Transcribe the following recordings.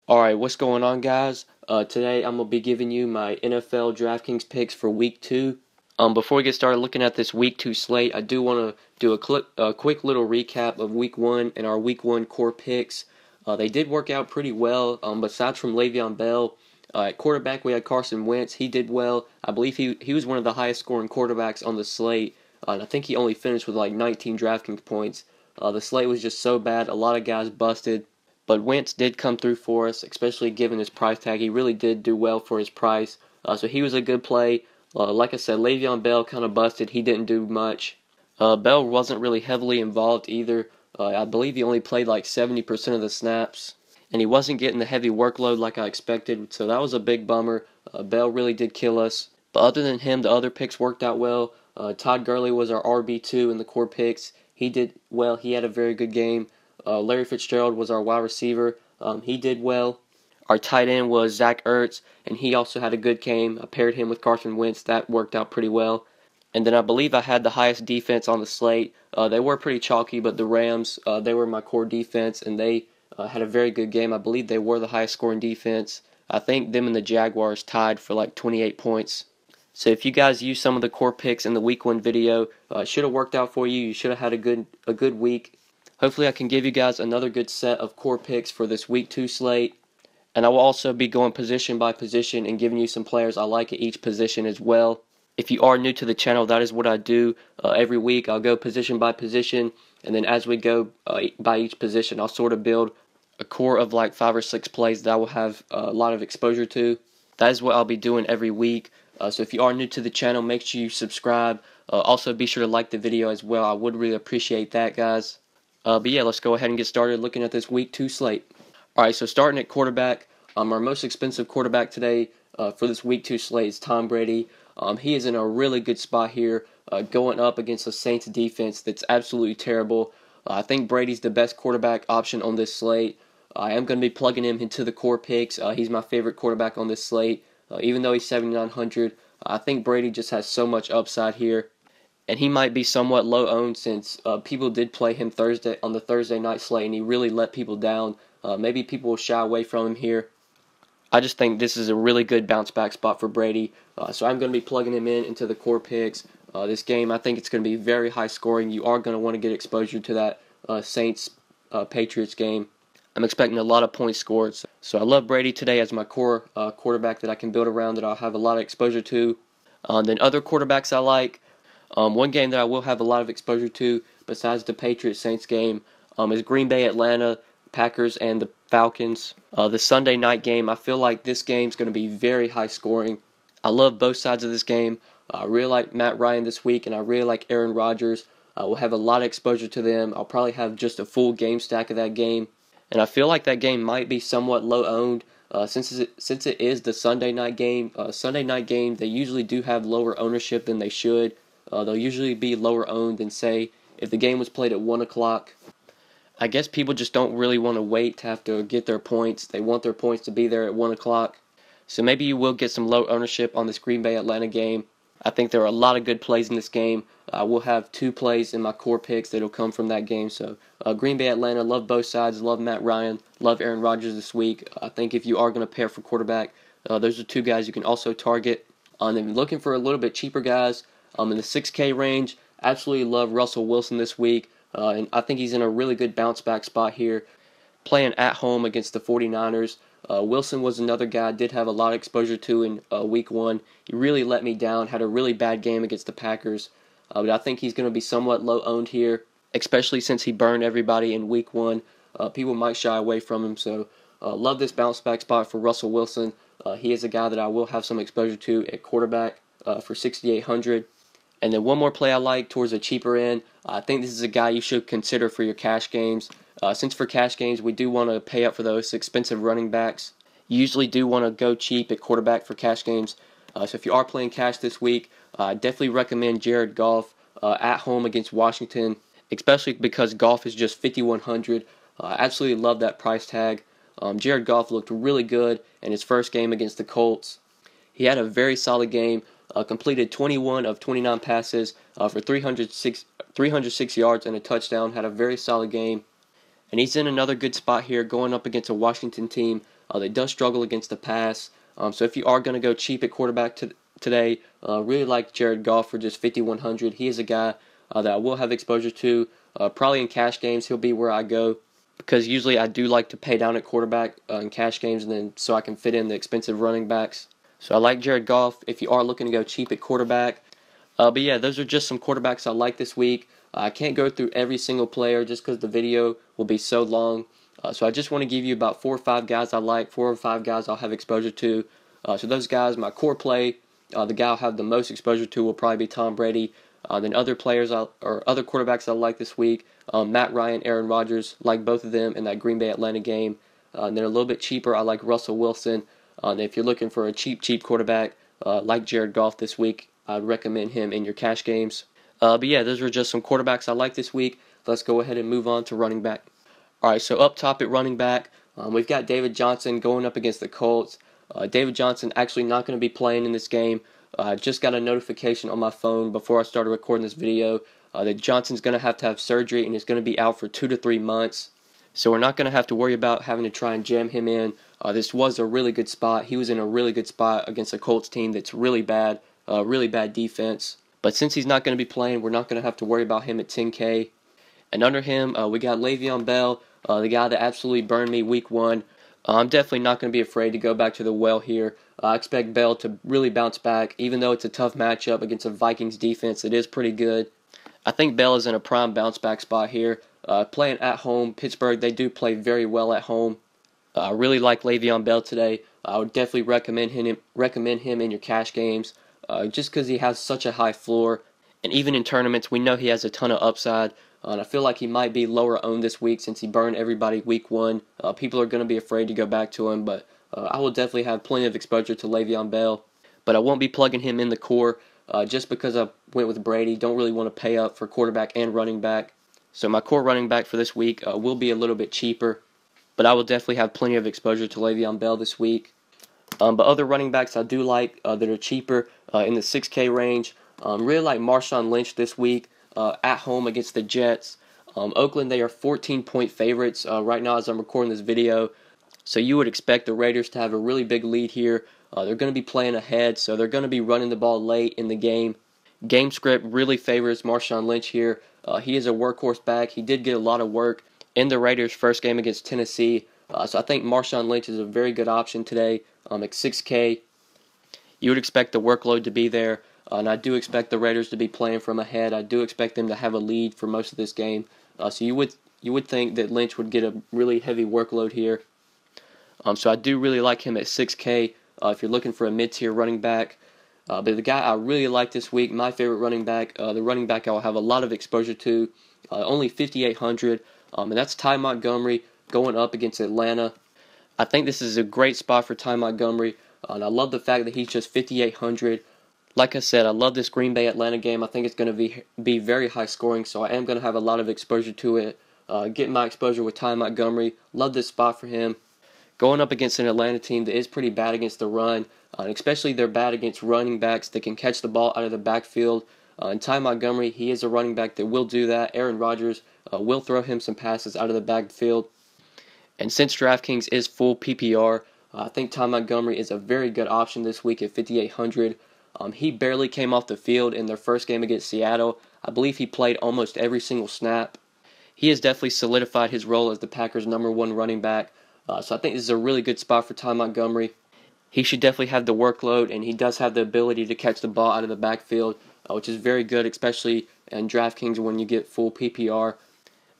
Alright, what's going on, guys? Today I'm going to be giving you my NFL DraftKings picks for Week 2. Before we get started looking at this Week 2 slate, I do want to do a quick little recap of Week 1 and our Week 1 core picks. They did work out pretty well, besides from Le'Veon Bell. At quarterback, we had Carson Wentz. He did well. I believe he was one of the highest scoring quarterbacks on the slate, and I think he only finished with like 19 DraftKings points. The slate was just so bad. A lot of guys busted. But Wentz did come through for us, especially given his price tag. He really did do well for his price. So he was a good play. Like I said, Le'Veon Bell kind of busted. He didn't do much. Bell wasn't really heavily involved either. I believe he only played like 70% of the snaps. And he wasn't getting the heavy workload like I expected. So that was a big bummer. Bell really did kill us. But other than him, the other picks worked out well. Todd Gurley was our RB2 in the core picks. He did well. He had a very good game. Larry Fitzgerald was our wide receiver. He did well. Our tight end was Zach Ertz, and he also had a good game. I paired him with Carson Wentz. That worked out pretty well. And then I believe I had the highest defense on the slate. They were pretty chalky, but the Rams, they were my core defense, and they had a very good game. I believe they were the highest scoring defense. I think them and the Jaguars tied for like 28 points. So if you guys use some of the core picks in the Week 1 video, it should have worked out for you. You should have had a good week. Hopefully I can give you guys another good set of core picks for this Week 2 slate. And I will also be going position by position and giving you some players I like at each position as well. If you are new to the channel, that is what I do every week. I'll go position by position, and then as we go by each position, I'll sort of build a core of like 5 or 6 plays that I will have a lot of exposure to. That is what I'll be doing every week. So if you are new to the channel, make sure you subscribe. Also, be sure to like the video as well. I would really appreciate that, guys. But yeah, let's go ahead and get started looking at this Week 2 slate. Alright, so starting at quarterback, our most expensive quarterback today for this Week 2 slate is Tom Brady. He is in a really good spot here, going up against the Saints defense that's absolutely terrible. I think Brady's the best quarterback option on this slate. I am going to be plugging him into the core picks. He's my favorite quarterback on this slate. Even though he's 7,900, I think Brady just has so much upside here. And he might be somewhat low owned since people did play him on the Thursday night slate, and he really let people down. Maybe people will shy away from him here. I just think this is a really good bounce back spot for Brady. So I'm going to be plugging him into the core picks. This game, I think it's going to be very high scoring. You are going to want to get exposure to that Saints-Patriots game. I'm expecting a lot of points scored. So I love Brady today as my core quarterback that I can build around, that I'll have a lot of exposure to. Then other quarterbacks I like. One game that I will have a lot of exposure to, besides the Patriots-Saints game, is Green Bay-Atlanta, Packers, and the Falcons. The Sunday night game, I feel like this game is going to be very high scoring. I love both sides of this game. I really like Matt Ryan this week, and I really like Aaron Rodgers. We'll have a lot of exposure to them. I'll probably have just a full game stack of that game. And I feel like that game might be somewhat low owned. Since it is the Sunday night game, they usually do have lower ownership than they should. They'll usually be lower owned than, say, if the game was played at 1 o'clock. I guess people just don't really want to wait to have to get their points. They want their points to be there at 1 o'clock. So maybe you will get some low ownership on this Green Bay-Atlanta game. I think there are a lot of good plays in this game. I will have 2 plays in my core picks that will come from that game. So Green Bay-Atlanta, love both sides. Love Matt Ryan. Love Aaron Rodgers this week. I think if you are going to pair for quarterback, those are 2 guys you can also target. And then looking for a little bit cheaper guys, in the 6K range, absolutely love Russell Wilson this week, and I think he's in a really good bounce back spot here, playing at home against the 49ers. Wilson was another guy I did have a lot of exposure to in Week 1. He really let me down, had a really bad game against the Packers, but I think he's going to be somewhat low owned here, especially since he burned everybody in Week 1. People might shy away from him, so love this bounce back spot for Russell Wilson. He is a guy that I will have some exposure to at quarterback for 6,800. And then one more play I like towards the cheaper end. I think this is a guy you should consider for your cash games. Since for cash games, we do want to pay up for those expensive running backs. You usually do want to go cheap at quarterback for cash games. So if you are playing cash this week, I definitely recommend Jared Goff at home against Washington, especially because Goff is just 5,100. I absolutely love that price tag. Jared Goff looked really good in his first game against the Colts. He had a very solid game. Completed 21 of 29 passes for 306 yards and a touchdown. Had a very solid game. And he's in another good spot here going up against a Washington team They does struggle against the pass. So if you are going to go cheap at quarterback today, really like Jared Goff for just 5,100. He is a guy that I will have exposure to. Probably in cash games, he'll be where I go, because usually I do like to pay down at quarterback in cash games, and then so I can fit in the expensive running backs. So I like Jared Goff if you are looking to go cheap at quarterback. But yeah, those are just some quarterbacks I like this week. I can't go through every single player just because the video will be so long. So I just want to give you about 4 or 5 guys I like, 4 or 5 guys I'll have exposure to. So those guys, my core play, the guy I'll have the most exposure to will probably be Tom Brady. Then other players or other quarterbacks I like this week, Matt Ryan, Aaron Rodgers, like both of them in that Green Bay Atlanta game. And then a little bit cheaper, I like Russell Wilson. And if you're looking for a cheap quarterback, like Jared Goff this week, I'd recommend him in your cash games. But yeah, those are just some quarterbacks I like this week. Let's go ahead and move on to running back. Alright, so up top at running back, we've got David Johnson going up against the Colts. David Johnson actually not going to be playing in this game. I just got a notification on my phone before I started recording this video that Johnson's going to have surgery and is going to be out for 2 to 3 months. So we're not going to have to worry about having to try and jam him in. This was a really good spot. He was in a really good spot against a Colts team that's really bad defense. But since he's not going to be playing, we're not going to have to worry about him at 10K. And under him, we got Le'Veon Bell, the guy that absolutely burned me week 1. I'm definitely not going to be afraid to go back to the well here. I expect Bell to really bounce back, even though it's a tough matchup against a Vikings defense that is pretty good. I think Bell is in a prime bounce back spot here. Playing at home, Pittsburgh, they do play very well at home. I really like Le'Veon Bell today. I would definitely recommend him in your cash games, just because he has such a high floor. And even in tournaments, we know he has a ton of upside. And I feel like he might be lower owned this week since he burned everybody week 1. People are going to be afraid to go back to him, but I will definitely have plenty of exposure to Le'Veon Bell. But I won't be plugging him in the core just because I went with Brady. Don't really want to pay up for quarterback and running back. So my core running back for this week will be a little bit cheaper, but I will definitely have plenty of exposure to Le'Veon Bell this week. But other running backs I do like that are cheaper in the 6K range. Really like Marshawn Lynch this week at home against the Jets. Oakland, they are 14-point favorites right now as I'm recording this video. So you would expect the Raiders to have a really big lead here. They're going to be playing ahead, so they're going to be running the ball late in the game. Game script really favors Marshawn Lynch here. He is a workhorse back. He did get a lot of work in the Raiders' first game against Tennessee. So I think Marshawn Lynch is a very good option today at 6K. You would expect the workload to be there, and I do expect the Raiders to be playing from ahead. I do expect them to have a lead for most of this game. So you would think that Lynch would get a really heavy workload here. So I do really like him at 6K if you're looking for a mid-tier running back. But the guy I really like this week, my favorite running back, the running back I will have a lot of exposure to, only 5,800, and that's Ty Montgomery going up against Atlanta. I think this is a great spot for Ty Montgomery, and I love the fact that he's just 5,800. Like I said, I love this Green Bay Atlanta game. I think it's going to be very high scoring, so I am going to have a lot of exposure to it. Getting my exposure with Ty Montgomery, love this spot for him. Going up against an Atlanta team that is pretty bad against the run, and especially they're bad against running backs that can catch the ball out of the backfield. And Ty Montgomery, he is a running back that will do that. Aaron Rodgers will throw him some passes out of the backfield. And since DraftKings is full PPR, I think Ty Montgomery is a very good option this week at 5,800. He barely came off the field in their first game against Seattle. I believe he played almost every single snap. He has definitely solidified his role as the Packers' #1 running back. So I think this is a really good spot for Ty Montgomery. He should definitely have the workload, and he does have the ability to catch the ball out of the backfield, which is very good, especially in DraftKings when you get full PPR.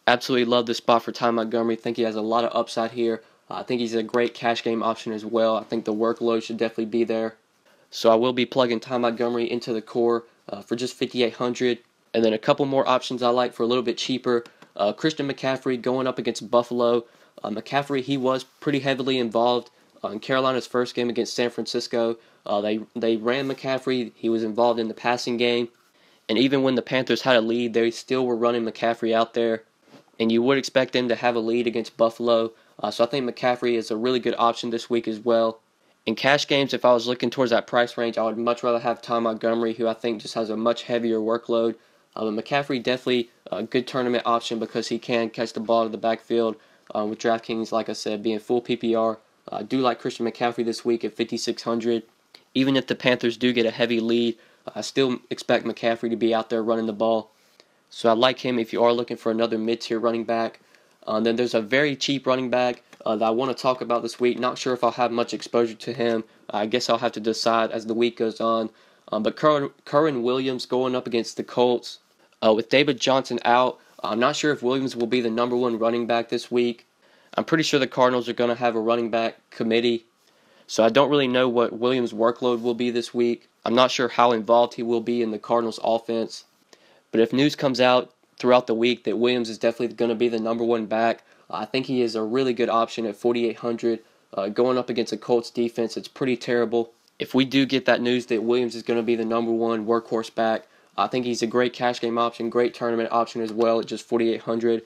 Absolutely love the spot for Ty Montgomery. Think he has a lot of upside here. I think he's a great cash game option as well. I think the workload should definitely be there. So I will be plugging Ty Montgomery into the core for just 5,800. And then a couple more options I like for a little bit cheaper. Christian McCaffrey going up against Buffalo. McCaffrey, he was pretty heavily involved in Carolina's first game against San Francisco. They ran McCaffrey. He was involved in the passing game. And even when the Panthers had a lead, they still were running McCaffrey out there. And you would expect them to have a lead against Buffalo. So I think McCaffrey is a really good option this week as well. In cash games, if I was looking towards that price range, I would much rather have Ty Montgomery, who I think just has a much heavier workload. But McCaffrey definitely a good tournament option because he can catch the ball to the backfield. With DraftKings, like I said, being full PPR, I do like Christian McCaffrey this week at 5,600. Even if the Panthers do get a heavy lead, I still expect McCaffrey to be out there running the ball. So I like him if you are looking for another mid-tier running back. Then there's a very cheap running back that I want to talk about this week. Not sure if I'll have much exposure to him. I guess I'll have to decide as the week goes on. But Kerwin Williams going up against the Colts. With David Johnson out, I'm not sure if Williams will be the number one running back this week. I'm pretty sure the Cardinals are going to have a running back committee. So I don't really know what Williams' workload will be this week. I'm not sure how involved he will be in the Cardinals' offense. But if news comes out throughout the week that Williams is definitely going to be the number one back, I think he is a really good option at 4,800. Going up against a Colts defense, it's pretty terrible. If we do get that news that Williams is going to be the number one workhorse back, I think he's a great cash game option, great tournament option as well at just 4,800.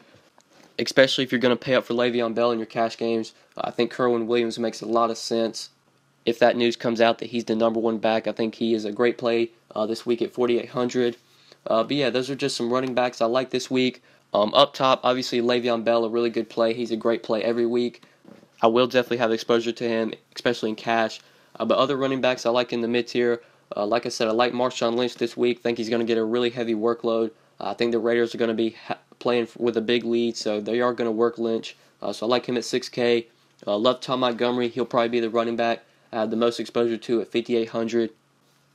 Especially if you're going to pay up for Le'Veon Bell in your cash games, I think Kerwin Williams makes a lot of sense. If that news comes out that he's the number one back, I think he is a great play this week at 4,800. But yeah, those are just some running backs I like this week. Up top, obviously Le'Veon Bell, a really good play. He's a great play every week. I will definitely have exposure to him, especially in cash. But other running backs I like in the mid-tier. Like I said, I like Marshawn Lynch this week. Think he's going to get a really heavy workload. I think the Raiders are going to be playing with a big lead, so they are going to work Lynch. So I like him at 6K. Love Tom Montgomery. He'll probably be the running back I have the most exposure to at 5,800.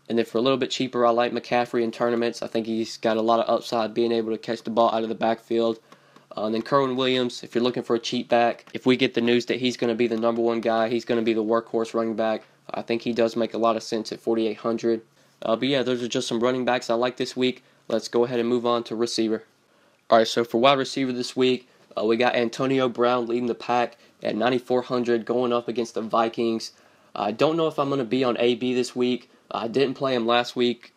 And then for a little bit cheaper, I like McCaffrey in tournaments. I think he's got a lot of upside being able to catch the ball out of the backfield. And then Kerwin Williams, if you're looking for a cheap back, if we get the news that he's going to be the number one guy, he's going to be the workhorse running back, I think he does make a lot of sense at 4,800. But yeah, those are just some running backs I like this week. Let's go ahead and move on to receiver. Alright, so for wide receiver this week, we got Antonio Brown leading the pack at 9,400 going up against the Vikings. I don't know if I'm going to be on AB this week. I didn't play him last week,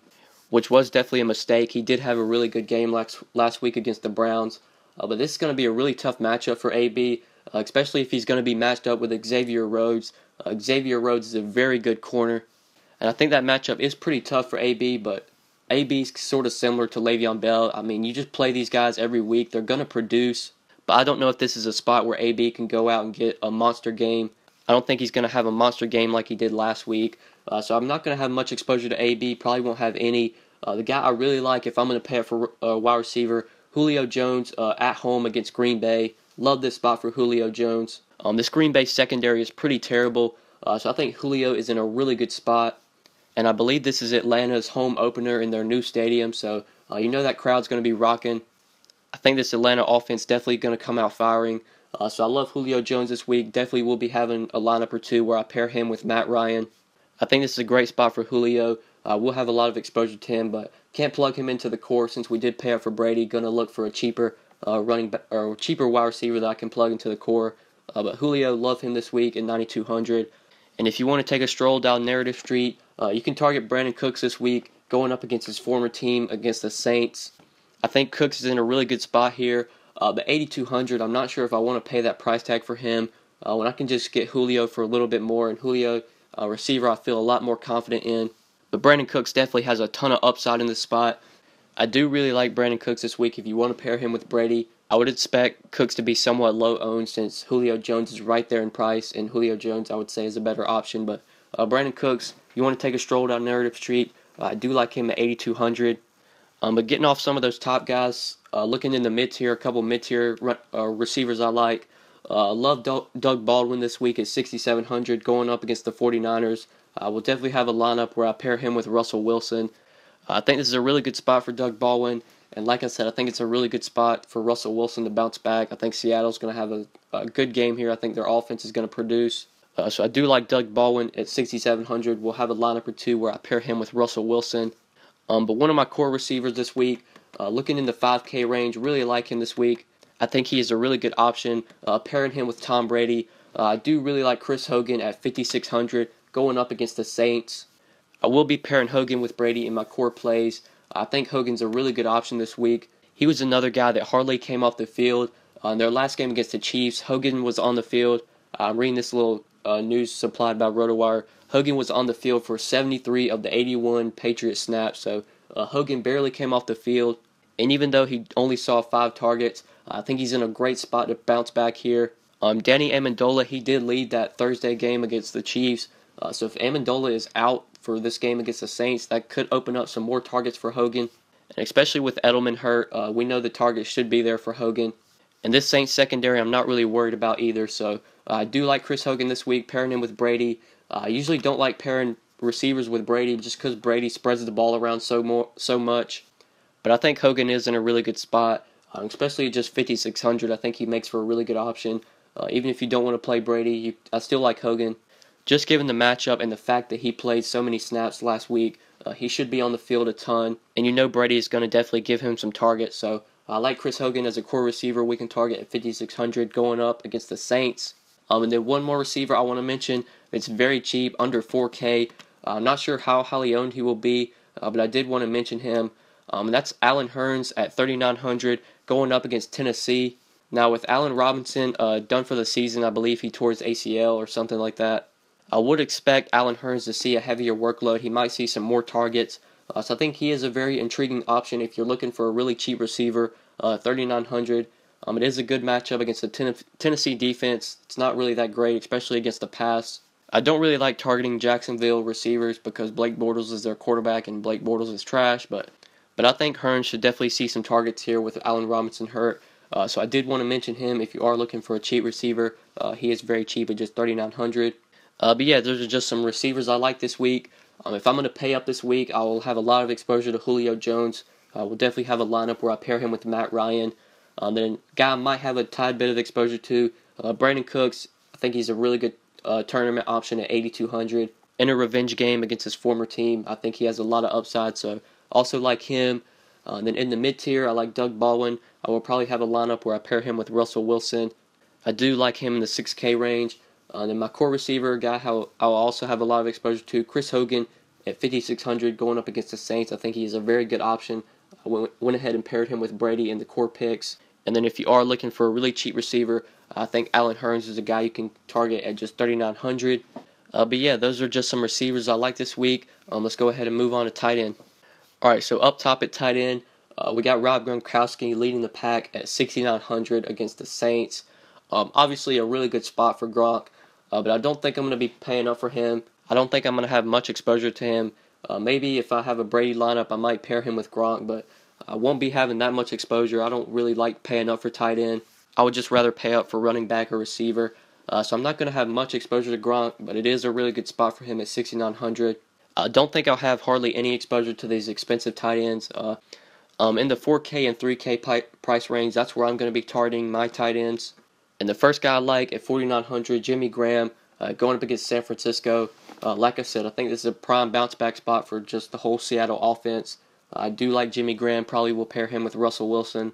which was definitely a mistake. He did have a really good game last week against the Browns. But this is going to be a really tough matchup for AB, especially if he's going to be matched up with Xavier Rhodes. Xavier Rhodes is a very good corner. And I think that matchup is pretty tough for AB, but AB is sort of similar to Le'Veon Bell. I mean, you just play these guys every week. They're going to produce. But I don't know if this is a spot where AB can go out and get a monster game. I don't think he's going to have a monster game like he did last week. So I'm not going to have much exposure to AB. Probably won't have any. The guy I really like, if I'm going to pay up for wide receiver, Julio Jones at home against Green Bay. Love this spot for Julio Jones. This Green Bay secondary is pretty terrible. So I think Julio is in a really good spot. And I believe this is Atlanta's home opener in their new stadium. So you know that crowd's going to be rocking. I think this Atlanta offense definitely going to come out firing. So I love Julio Jones this week. Definitely will be having a lineup or two where I pair him with Matt Ryan. I think this is a great spot for Julio. We'll have a lot of exposure to him, but can't plug him into the core since we did pay up for Brady. Going to look for a cheaper cheaper wide receiver that I can plug into the core. But Julio, love him this week at 9,200. And if you want to take a stroll down Narrative Street, you can target Brandon Cooks this week, going up against his former team against the Saints. I think Cooks is in a really good spot here. But 8,200, I'm not sure if I want to pay that price tag for him when I can just get Julio for a little bit more. And Julio, receiver, I feel a lot more confident in. But Brandon Cooks definitely has a ton of upside in this spot. I do really like Brandon Cooks this week. If you want to pair him with Brady, I would expect Cooks to be somewhat low owned since Julio Jones is right there in price. And Julio Jones, I would say, is a better option. But Brandon Cooks, you want to take a stroll down Narrative Street, I do like him at 8,200. But getting off some of those top guys, looking in the mid-tier, a couple mid-tier receivers I like. Love Doug Baldwin this week at 6,700 going up against the 49ers. We'll definitely have a lineup where I pair him with Russell Wilson. I think this is a really good spot for Doug Baldwin. And like I said, I think it's a really good spot for Russell Wilson to bounce back. I think Seattle's going to have a good game here. I think their offense is going to produce. So I do like Doug Baldwin at 6,700. We'll have a lineup or two where I pair him with Russell Wilson. But one of my core receivers this week, looking in the 5K range, really like him this week. I think he is a really good option. Pairing him with Tom Brady. I do really like Chris Hogan at 5,600 going up against the Saints. I will be pairing Hogan with Brady in my core plays. I think Hogan's a really good option this week. He was another guy that hardly came off the field. In their last game against the Chiefs, Hogan was on the field. I'm reading this little news supplied by RotoWire. Hogan was on the field for 73 of the 81 Patriots snaps. So Hogan barely came off the field. And even though he only saw 5 targets, I think he's in a great spot to bounce back here. Danny Amendola, he did lead that Thursday game against the Chiefs. So if Amendola is out for this game against the Saints, that could open up some more targets for Hogan. And especially with Edelman hurt, we know the target should be there for Hogan. And this Saints secondary, I'm not really worried about either. So I do like Chris Hogan this week, pairing him with Brady. I usually don't like pairing receivers with Brady just because Brady spreads the ball around so much. But I think Hogan is in a really good spot, especially at just 5,600. I think he makes for a really good option. Even if you don't want to play Brady, I still like Hogan. Just given the matchup and the fact that he played so many snaps last week, he should be on the field a ton. And you know Brady is going to definitely give him some targets. So I like Chris Hogan as a core receiver we can target at 5,600 going up against the Saints. And then one more receiver I want to mention. It's very cheap, under 4K. I'm not sure how highly owned he will be, but I did want to mention him. And that's Allen Hurns at 3,900 going up against Tennessee. Now with Allen Robinson done for the season, I believe he tore his ACL or something like that. I would expect Allen Hurns to see a heavier workload. He might see some more targets. So I think he is a very intriguing option if you're looking for a really cheap receiver, 3,900. It is a good matchup against the Tennessee defense. It's not really that great, especially against the pass. I don't really like targeting Jacksonville receivers because Blake Bortles is their quarterback and Blake Bortles is trash, but I think Hurns should definitely see some targets here with Allen Robinson hurt. So I did want to mention him if you are looking for a cheap receiver. He is very cheap at just 3,900. But yeah, those are just some receivers I like this week. If I'm going to pay up this week, I will have a lot of exposure to Julio Jones. We'll definitely have a lineup where I pair him with Matt Ryan. Then a guy I might have a tad bit of exposure to, Brandon Cooks. I think he's a really good tournament option at 8,200. In a revenge game against his former team, I think he has a lot of upside, so also like him. Then in the mid-tier, I like Doug Baldwin. I will probably have a lineup where I pair him with Russell Wilson. I do like him in the 6K range. Then my core receiver, guy I'll also have a lot of exposure to, Chris Hogan at 5,600 going up against the Saints. I think he is a very good option. I went ahead and paired him with Brady in the core picks. And then if you are looking for a really cheap receiver, I think Allen Hurns is a guy you can target at just 3,900. But yeah, those are just some receivers I like this week. Let's go ahead and move on to tight end. Alright, so up top at tight end, we got Rob Gronkowski leading the pack at 6,900 against the Saints. Obviously a really good spot for Gronk, but I don't think I'm going to be paying up for him. I don't think I'm going to have much exposure to him. Maybe if I have a Brady lineup, I might pair him with Gronk, but I won't be having that much exposure. I don't really like paying up for tight end. I would just rather pay up for running back or receiver. So I'm not going to have much exposure to Gronk, but it is a really good spot for him at 6,900. I don't think I'll have hardly any exposure to these expensive tight ends. In the 4K and 3K price range, that's where I'm going to be targeting my tight ends. And the first guy I like at 4,900, Jimmy Graham, going up against San Francisco. Like I said, I think this is a prime bounce back spot for just the whole Seattle offense. I do like Jimmy Graham, probably will pair him with Russell Wilson.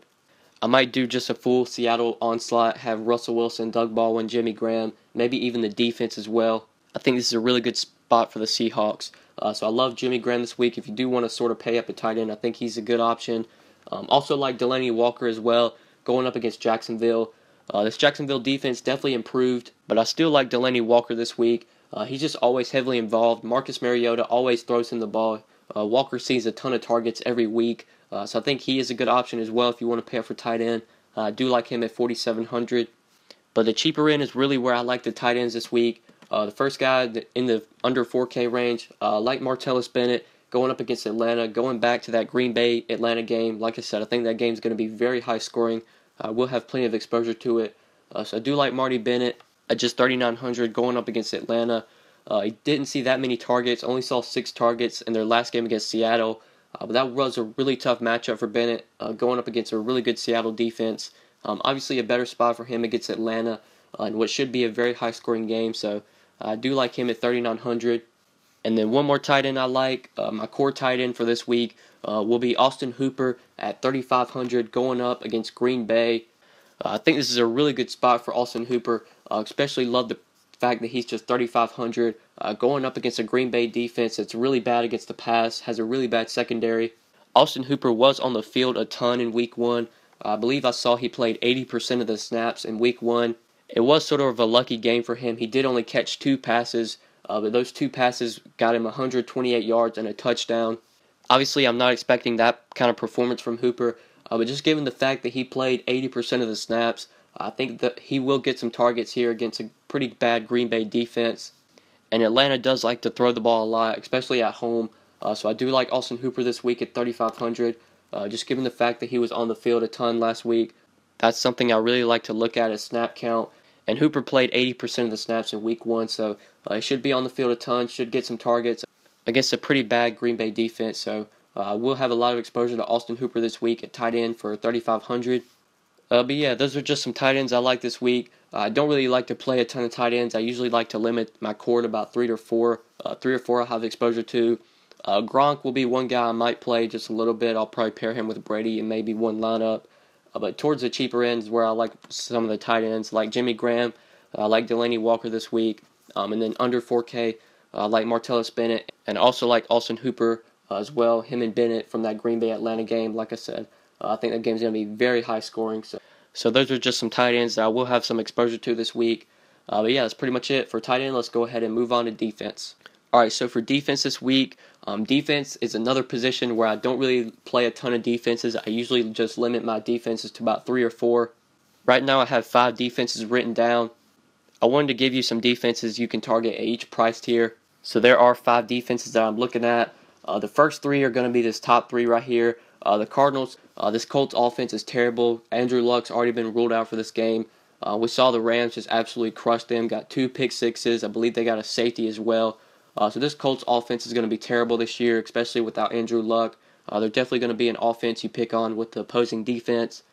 I might do just a full Seattle onslaught, have Russell Wilson, Doug Baldwin, Jimmy Graham, maybe even the defense as well. I think this is a really good spot for the Seahawks. So I love Jimmy Graham this week. If you do want to sort of pay up a tight end, I think he's a good option. Also like Delaney Walker as well, going up against Jacksonville. This Jacksonville defense definitely improved, but I still like Delaney Walker this week. He's just always heavily involved. Marcus Mariota always throws him the ball. Walker sees a ton of targets every week, so I think he is a good option as well if you want to pay up for tight end. I do like him at 4,700. But the cheaper end is really where I like the tight ends this week. The first guy in the under 4K range, like Martellus Bennett, going up against Atlanta, going back to that Green Bay Atlanta game. Like I said, I think that game is going to be very high scoring. We'll have plenty of exposure to it. So I do like Marty Bennett at just 3,900 going up against Atlanta. He didn't see that many targets, only saw 6 targets in their last game against Seattle. But that was a really tough matchup for Bennett, going up against a really good Seattle defense. Obviously a better spot for him against Atlanta in what should be a very high-scoring game. So I do like him at 3,900. And then one more tight end I like, my core tight end for this week, will be Austin Hooper at 3,500 going up against Green Bay. I think this is a really good spot for Austin Hooper. Especially love the fact that he's just 3,500 going up against a Green Bay defense that's really bad against the pass, has a really bad secondary. Austin Hooper was on the field a ton in Week 1. I believe I saw he played 80% of the snaps in Week 1. It was sort of a lucky game for him. He did only catch 2 passes, but those 2 passes got him 128 yards and a touchdown. Obviously, I'm not expecting that kind of performance from Hooper, but just given the fact that he played 80% of the snaps, I think that he will get some targets here against a pretty bad Green Bay defense. And Atlanta does like to throw the ball a lot, especially at home. So I do like Austin Hooper this week at 3,500. Just given the fact that he was on the field a ton last week, that's something I really like to look at as snap count. And Hooper played 80% of the snaps in week 1, so he should be on the field a ton, should get some targets against a pretty bad Green Bay defense. So we'll have a lot of exposure to Austin Hooper this week at tight end for 3,500. But yeah, those are just some tight ends I like this week. I don't really like to play a ton of tight ends. I usually like to limit my core to about 3 or 4. 3 or 4 I'll have exposure to. Gronk will be one guy I might play just a little bit. I'll probably pair him with Brady in maybe one lineup. But towards the cheaper ends where I like some of the tight ends, like Jimmy Graham. I like Delaney Walker this week. And then under 4K, I like Martellus Bennett. And also like Austin Hooper as well. Him and Bennett from that Green Bay-Atlanta game, like I said. I think that game's going to be very high scoring. So those are just some tight ends that I will have some exposure to this week. But yeah, that's pretty much it for tight end. Let's go ahead and move on to defense. Alright, so for defense this week, defense is another position where I don't really play a ton of defenses. I usually just limit my defenses to about 3 or 4. Right now I have 5 defenses written down. I wanted to give you some defenses you can target at each price tier. So there are 5 defenses that I'm looking at. The first 3 are going to be this top 3 right here. The Cardinals, this Colts offense is terrible. Andrew Luck's already been ruled out for this game. We saw the Rams just absolutely crush them. Got 2 pick sixes. I believe they got a safety as well. So this Colts offense is going to be terrible this year, especially without Andrew Luck. They're definitely going to be an offense you pick on with the opposing defense.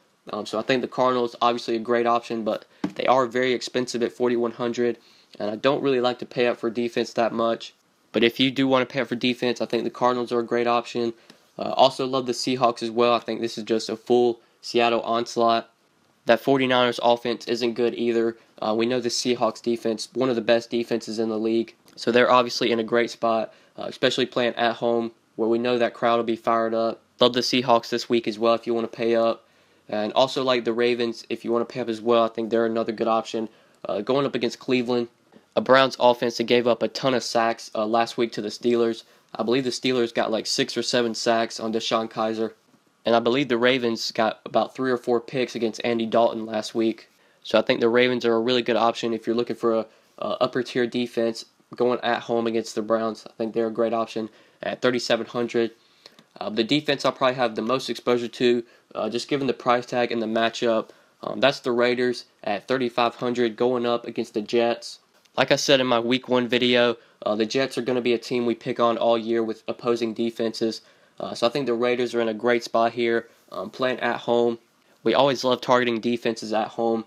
So I think the Cardinals, obviously a great option, but they are very expensive at $4,100. And I don't really like to pay up for defense that much. But if you do want to pay up for defense, I think the Cardinals are a great option. Also love the Seahawks as well. I think this is just a full Seattle onslaught. That 49ers offense isn't good either. We know the Seahawks defense, one of the best defenses in the league. So they're obviously in a great spot, especially playing at home where we know that crowd will be fired up. Love the Seahawks this week as well if you want to pay up. And also like the Ravens if you want to pay up as well. I think they're another good option. Going up against Cleveland, a Browns offense that gave up a ton of sacks last week to the Steelers. I believe the Steelers got like 6 or 7 sacks on Deshaun Kaiser. And I believe the Ravens got about 3 or 4 picks against Andy Dalton last week. So I think the Ravens are a really good option if you're looking for a upper tier defense going at home against the Browns. I think they're a great option at 3,700. The defense I'll probably have the most exposure to, just given the price tag and the matchup. That's the Raiders at 3,500 going up against the Jets. Like I said in my Week 1 video, the Jets are going to be a team we pick on all year with opposing defenses. So I think the Raiders are in a great spot here, playing at home. We always love targeting defenses at home.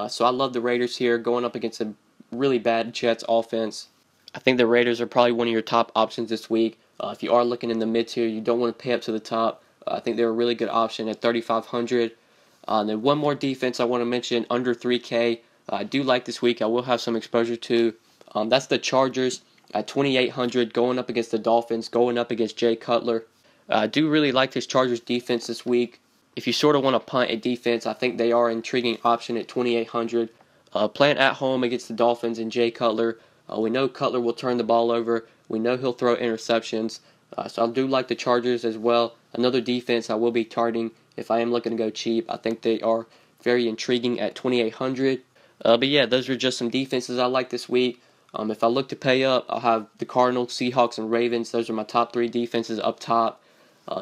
So I love the Raiders here going up against a really bad Jets offense. I think the Raiders are probably one of your top options this week. If you are looking in the mid-tier, you don't want to pay up to the top. I think they're a really good option at 3,500. Then one more defense I want to mention, under 3K. I do like this week. I will have some exposure to. That's the Chargers at 2,800, going up against the Dolphins, going up against Jay Cutler. I do really like this Chargers defense this week. If you sort of want to punt at defense, I think they are an intriguing option at 2,800. Playing at home against the Dolphins and Jay Cutler. We know Cutler will turn the ball over. We know he'll throw interceptions. So I do like the Chargers as well. Another defense I will be targeting if I am looking to go cheap. I think they are very intriguing at 2,800. But yeah, those are just some defenses I like this week. If I look to pay up, I'll have the Cardinals, Seahawks, and Ravens. Those are my top 3 defenses up top.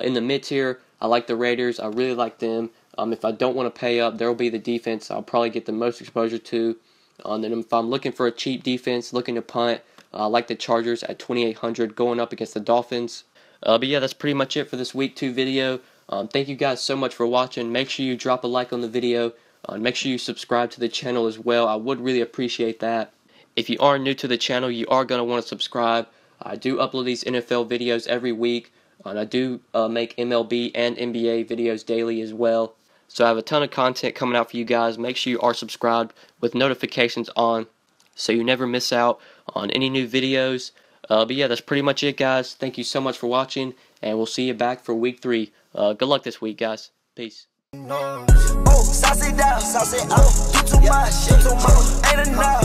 In the mid-tier, I like the Raiders. I really like them. If I don't want to pay up, there will be the defense I'll probably get the most exposure to. Then if I'm looking for a cheap defense, looking to punt, I like the Chargers at 2,800 going up against the Dolphins. But yeah, that's pretty much it for this Week 2 video. Thank you guys so much for watching. Make sure you drop a like on the video. Make sure you subscribe to the channel as well. I would really appreciate that. If you are new to the channel, you are going to want to subscribe. I do upload these NFL videos every week. And I do make MLB and NBA videos daily as well. So I have a ton of content coming out for you guys. Make sure you are subscribed with notifications on so you never miss out on any new videos. But yeah, that's pretty much it, guys. Thank you so much for watching, and we'll see you back for Week 3. Good luck this week, guys. Peace. Oh, sauce it down, sauce it up. You too much, ain't enough.